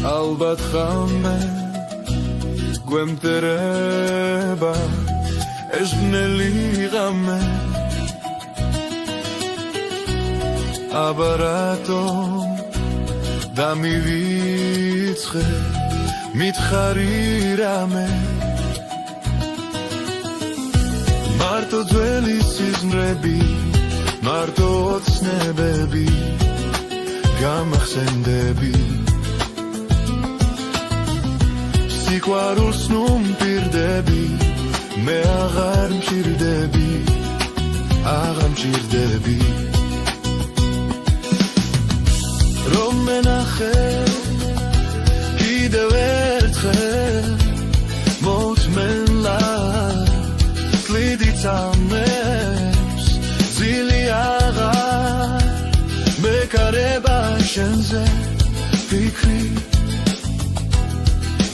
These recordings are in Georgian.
ალბათ ხამე გვემტერება ეს ბნელი ღამე აბა რატო დამივიწყე მითხარი რამე მარტო ძველი სიზმრები მარტო ოცნებები გამახსენდები სიყვარულს ნუ მპირდები მე აღარ მჭირდები აღარ მჭირდები რომ მენახე კიდევ ერთხელ მოუთმენლა წლიდი წამებს ძილი აღარ მეკარება შენზე ფიქრი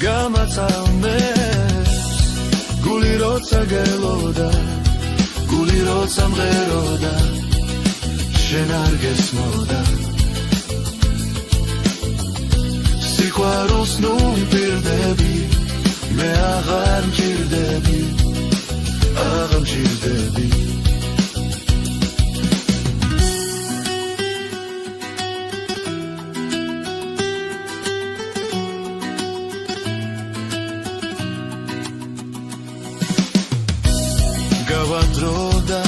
გამაწამებს გული როცა გელოდა გული როცა მღეროდა შენ არ გესმოდა სიყვარულს ნუ მპირდები მე აღარ მჭირდები აღარ მჭირდები გავადროდა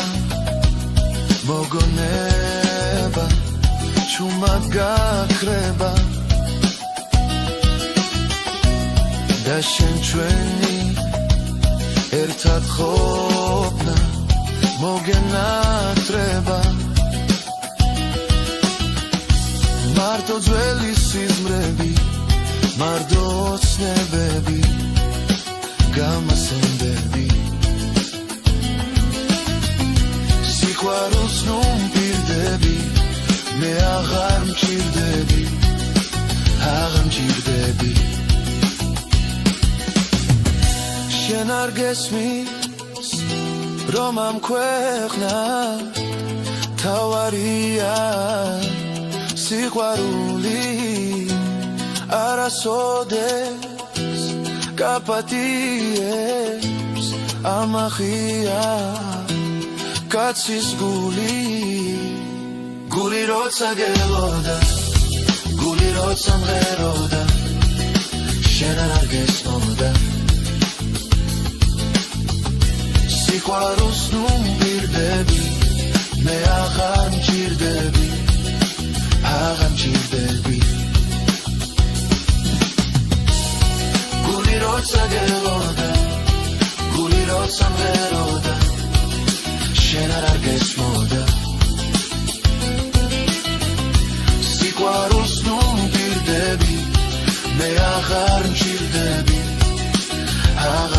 მოგონება ჩუმად გაქრება და შენ ჩვენი ერთად ყოფნა მოგენატრება მარტო ძველი სიზმრები მარტო ოცნებები გამასენდები სიყვარულს ნუ მპირდები მე აღარ მჭირდები აღარ მჭირდები შენ არ გესმის რომ ამ ქვეყნას თავარია სიყვარული არასოდეს გაპატიებს ამახია კაცის გული გული როცა გელოდა გული როცა მღეროდა შენ არ გესმოდა სიყვარულს ნუ მპირდები მე აღარ მჭირდები აღარ მჭირდები გული როცა გელოდა გული როცა მღეროდა შენ არ გესმოდა სიყვარულს ნუ მპირდები მე აღარ მჭირდები აღარ